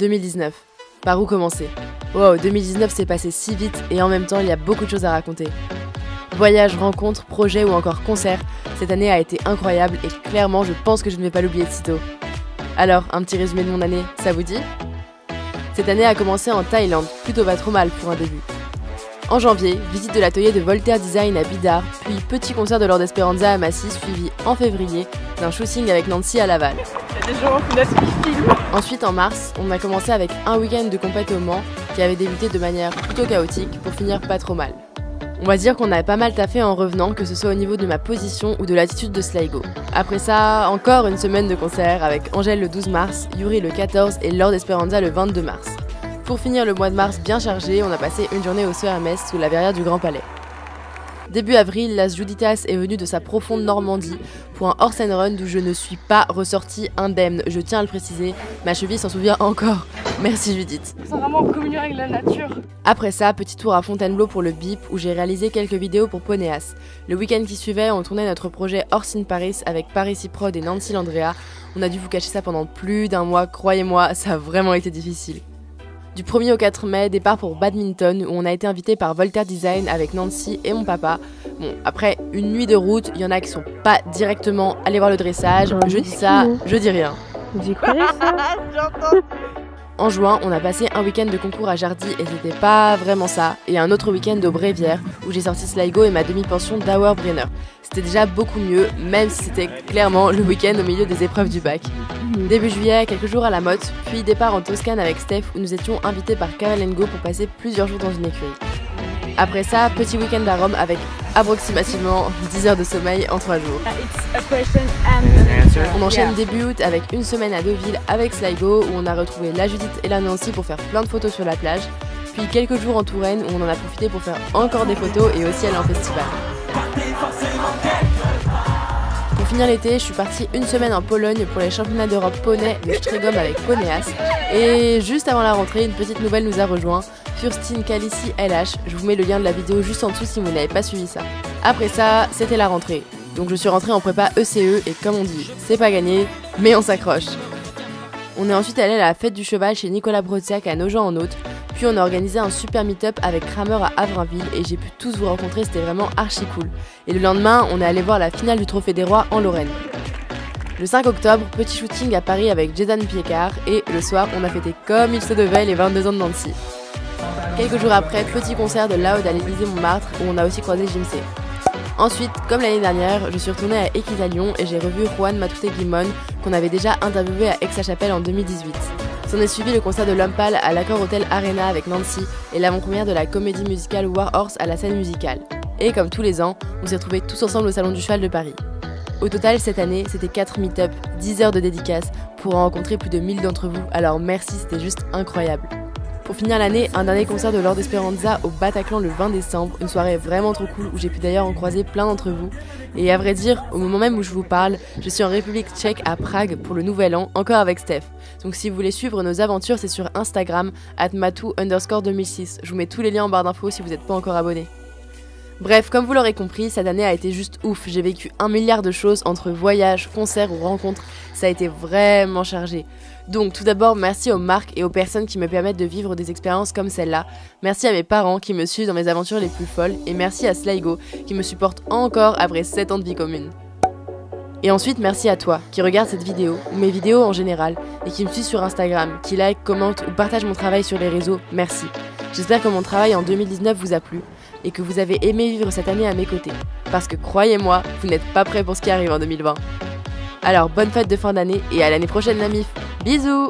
2019. Par où commencer? Wow, 2019 s'est passé si vite et en même temps il y a beaucoup de choses à raconter. Voyages, rencontres, projets ou encore concerts, cette année a été incroyable et clairement je pense que je ne vais pas l'oublier de sitôt. Alors, un petit résumé de mon année, ça vous dit? Cette année a commencé en Thaïlande, plutôt pas trop mal pour un début. En janvier, visite de l'atelier de Voltaire Design à Bidart, puis petit concert de Lord Esperanza à Massy, suivi en février d'un shooting avec Nancy à Laval. Il y a des gens qui filment. Ensuite, en mars, on a commencé avec un week-end de compète au Mans qui avait débuté de manière plutôt chaotique pour finir pas trop mal. On va dire qu'on a pas mal taffé en revenant, que ce soit au niveau de ma position ou de l'attitude de Sligo. Après ça, encore une semaine de concert avec Angèle le 12 mars, Yuri le 14 et Lord Esperanza le 22 mars. Pour finir le mois de mars bien chargé, on a passé une journée au CERMES sous la verrière du Grand Palais. Début avril, Las Juditas est venu de sa profonde Normandie pour un horse and run d'où je ne suis pas ressortie indemne, je tiens à le préciser, ma cheville s'en souvient encore. Merci Judith. C'est vraiment en communion avec la nature. Après ça, petit tour à Fontainebleau pour le BIP où j'ai réalisé quelques vidéos pour Ponéas. Le week-end qui suivait, on tournait notre projet Horse in Paris avec Paris Prod et Nancy Landrea. On a dû vous cacher ça pendant plus d'un mois, croyez-moi, ça a vraiment été difficile. Du 1er au 4 mai, départ pour badminton où on a été invité par Voltaire Design avec Nancy et mon papa. Bon, après une nuit de route, il y en a qui sont pas directement allés voir le dressage. Je dis ça, je dis rien. Vous y croyez ça? En juin, on a passé un week-end de concours à Jardy et c'était pas vraiment ça. Et un autre week-end au Brévière où j'ai sorti Sligo et ma demi-pension d'Auerbrenner. C'était déjà beaucoup mieux, même si c'était clairement le week-end au milieu des épreuves du bac. Début juillet, quelques jours à la Motte, puis départ en Toscane avec Steph où nous étions invités par Caralengo pour passer plusieurs jours dans une écurie. Après ça, petit week-end à Rome avec approximativement 10 heures de sommeil en 3 jours. On enchaîne début août avec une semaine à Deauville avec Sligo où on a retrouvé la Judith et la Nancy pour faire plein de photos sur la plage, puis quelques jours en Touraine où on en a profité pour faire encore des photos et aussi aller en festival. Pour finir l'été, je suis partie une semaine en Pologne pour les championnats d'Europe poney de Strégom avec Ponéas. Et juste avant la rentrée, une petite nouvelle nous a rejoint, Furstin Kalissi LH. Je vous mets le lien de la vidéo juste en dessous si vous n'avez pas suivi ça. Après ça, c'était la rentrée. Donc je suis rentrée en prépa ECE et comme on dit, c'est pas gagné, mais on s'accroche. On est ensuite allé à la fête du cheval chez Nicolas Brodziak à Nogent-en-Othe. Puis on a organisé un super meet-up avec Kramer à Avrainville et j'ai pu tous vous rencontrer, c'était vraiment archi cool. Et le lendemain, on est allé voir la finale du Trophée des Rois en Lorraine. Le 5 octobre, petit shooting à Paris avec Jason Piekar et le soir, on a fêté comme il se devait les 22 ans de Nancy. Quelques jours après, petit concert de Loud à l'Élysée-Montmartre où on a aussi croisé Jim C. Ensuite, comme l'année dernière, je suis retournée à Equitalion et j'ai revu Juan Matute-Guimon qu'on avait déjà interviewé à Aix-la-Chapelle en 2018. S'en est suivi le concert de l'Homme Pâle à l'Accor Hotel Arena avec Nancy et l'avant-première de la comédie musicale War Horse à la scène musicale. Et comme tous les ans, on s'est retrouvés tous ensemble au Salon du Cheval de Paris. Au total, cette année, c'était 4 meet-up, 10 heures de dédicaces pour en rencontrer plus de 1000 d'entre vous, alors merci, c'était juste incroyable. Pour finir l'année, un dernier concert de Lord Esperanza au Bataclan le 20 décembre, une soirée vraiment trop cool où j'ai pu d'ailleurs en croiser plein d'entre vous. Et à vrai dire, au moment même où je vous parle, je suis en République tchèque à Prague pour le nouvel an, encore avec Steph. Donc si vous voulez suivre nos aventures, c'est sur Instagram, @matou_2006. Je vous mets tous les liens en barre d'infos si vous n'êtes pas encore abonné. Bref, comme vous l'aurez compris, cette année a été juste ouf. J'ai vécu 1 milliard de choses entre voyages, concerts ou rencontres. Ça a été vraiment chargé. Donc tout d'abord, merci aux marques et aux personnes qui me permettent de vivre des expériences comme celle-là. Merci à mes parents qui me suivent dans mes aventures les plus folles. Et merci à Sligo qui me supporte encore après 7 ans de vie commune. Et ensuite, merci à toi qui regarde cette vidéo, ou mes vidéos en général, et qui me suit sur Instagram, qui like, commente ou partage mon travail sur les réseaux. Merci. J'espère que mon travail en 2019 vous a plu et que vous avez aimé vivre cette année à mes côtés. Parce que croyez-moi, vous n'êtes pas prêts pour ce qui arrive en 2020. Alors bonne fête de fin d'année et à l'année prochaine la MIF. Bisous!